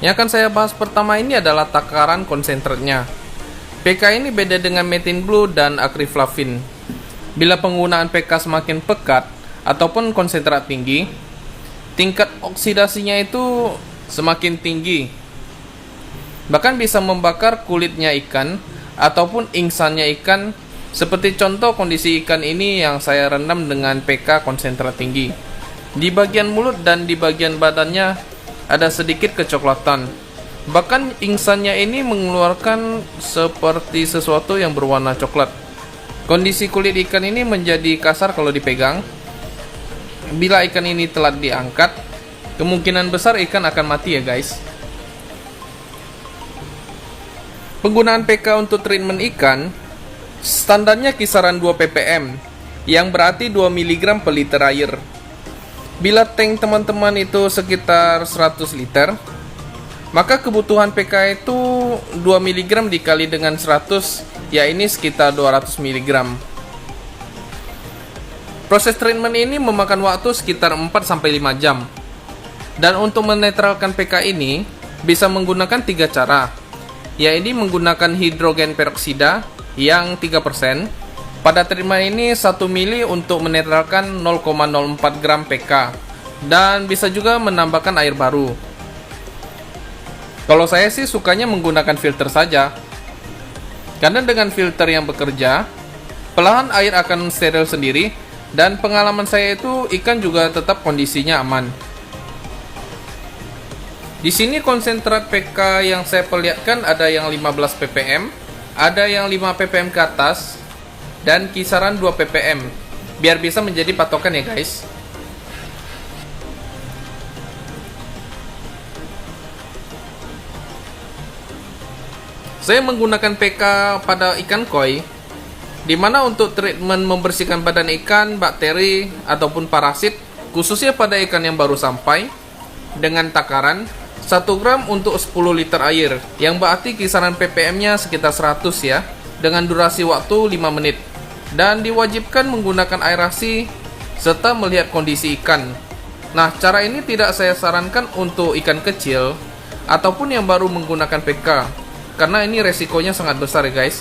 Yang akan saya bahas pertama ini adalah takaran konsentratnya. PK ini beda dengan methyl blue dan akriflavin. Bila penggunaan PK semakin pekat ataupun konsentrat tinggi, tingkat oksidasinya itu semakin tinggi. Bahkan bisa membakar kulitnya ikan ataupun ingsannya ikan. Seperti contoh kondisi ikan ini yang saya rendam dengan PK konsentrat tinggi. Di bagian mulut dan di bagian badannya ada sedikit kecoklatan. Bahkan ingsannya ini mengeluarkan seperti sesuatu yang berwarna coklat. Kondisi kulit ikan ini menjadi kasar kalau dipegang. Bila ikan ini telah diangkat, kemungkinan besar ikan akan mati ya guys. Penggunaan PK untuk treatment ikan standarnya kisaran 2 ppm, yang berarti 2 mg per liter air. Bila tank teman-teman itu sekitar 100 liter, maka kebutuhan PK itu 2 mg dikali dengan 100, ya ini sekitar 200 mg. Proses treatment ini memakan waktu sekitar 4-5 jam. Dan untuk menetralkan PK ini bisa menggunakan 3 cara, yaitu menggunakan hidrogen peroksida yang 3%. Pada treatment ini 1 mili untuk menetralkan 0,04 gram PK, dan bisa juga menambahkan air baru. Kalau saya sih sukanya menggunakan filter saja, karena dengan filter yang bekerja, perlahan air akan steril sendiri, dan pengalaman saya itu ikan juga tetap kondisinya aman. Di sini konsentrat PK yang saya perlihatkan ada yang 15 ppm, ada yang 5 ppm ke atas, dan kisaran 2 ppm, biar bisa menjadi patokan ya guys. Saya menggunakan PK pada ikan koi, dimana untuk treatment membersihkan badan ikan, bakteri, ataupun parasit, khususnya pada ikan yang baru sampai, dengan takaran 1 gram untuk 10 liter air, yang berarti kisaran ppm-nya sekitar 100 ya, dengan durasi waktu 5 menit. Dan diwajibkan menggunakan aerasi serta melihat kondisi ikan. Nah, cara ini tidak saya sarankan untuk ikan kecil ataupun yang baru menggunakan PK, karena ini resikonya sangat besar ya guys.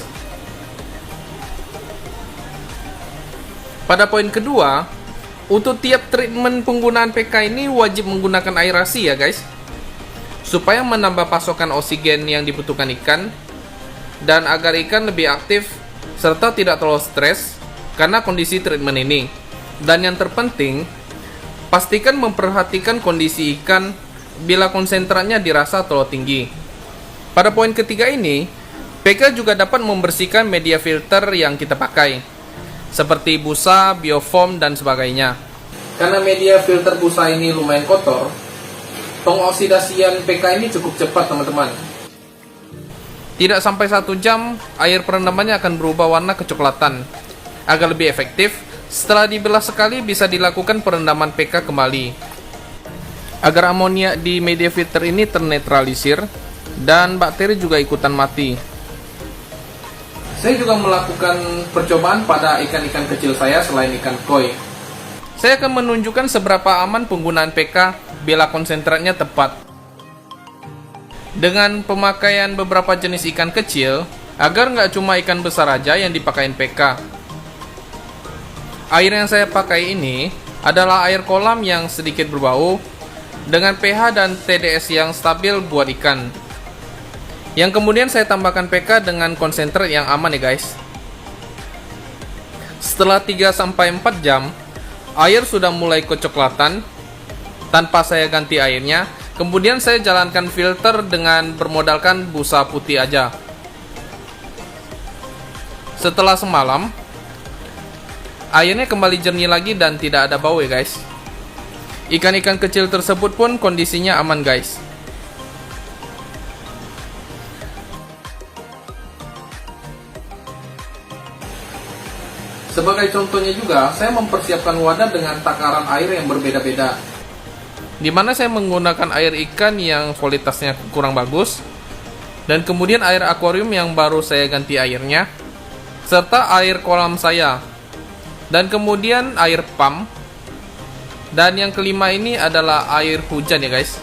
Pada poin kedua, untuk tiap treatment penggunaan PK ini wajib menggunakan aerasi ya guys, supaya menambah pasokan oksigen yang dibutuhkan ikan, dan agar ikan lebih aktif serta tidak terlalu stres karena kondisi treatment ini. Dan yang terpenting, pastikan memperhatikan kondisi ikan bila konsentratnya dirasa terlalu tinggi. Pada poin ketiga ini, PK juga dapat membersihkan media filter yang kita pakai, seperti busa, biofoam, dan sebagainya. Karena media filter busa ini lumayan kotor, pengoksidasian PK ini cukup cepat teman-teman. Tidak sampai 1 jam, air perendamannya akan berubah warna kecoklatan. Agar lebih efektif, setelah dibelah sekali bisa dilakukan perendaman PK kembali, agar amonia di media filter ini ternetralisir dan bakteri juga ikutan mati. Saya juga melakukan percobaan pada ikan-ikan kecil saya selain ikan koi. Saya akan menunjukkan seberapa aman penggunaan PK bila konsentratnya tepat, dengan pemakaian beberapa jenis ikan kecil, agar nggak cuma ikan besar aja yang dipakai PK. Air yang saya pakai ini adalah air kolam yang sedikit berbau, dengan pH dan TDS yang stabil buat ikan. Yang kemudian saya tambahkan PK dengan konsentrat yang aman ya guys. Setelah 3-4 jam, air sudah mulai kecoklatan tanpa saya ganti airnya. Kemudian saya jalankan filter dengan bermodalkan busa putih aja. Setelah semalam, airnya kembali jernih lagi dan tidak ada bau ya guys. Ikan-ikan kecil tersebut pun kondisinya aman guys. Sebagai contohnya juga, saya mempersiapkan wadah dengan takaran air yang berbeda-beda, di mana saya menggunakan air ikan yang kualitasnya kurang bagus, dan kemudian air akuarium yang baru saya ganti airnya, serta air kolam saya, dan kemudian air pump, dan yang kelima ini adalah air hujan ya guys.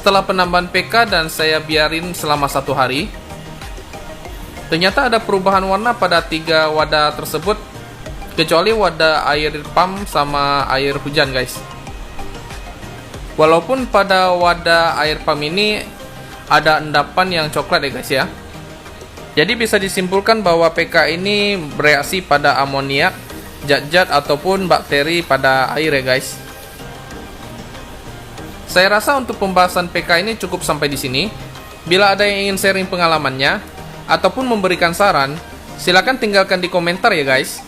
Setelah penambahan PK dan saya biarin selama 1 hari, ternyata ada perubahan warna pada 3 wadah tersebut, kecuali wadah air pump sama air hujan guys. Walaupun pada wadah air pump ini ada endapan yang coklat ya guys ya. Jadi bisa disimpulkan bahwa PK ini bereaksi pada amoniak, zat-zat ataupun bakteri pada air ya guys. Saya rasa untuk pembahasan PK ini cukup sampai di sini. Bila ada yang ingin sharing pengalamannya ataupun memberikan saran, silakan tinggalkan di komentar ya guys.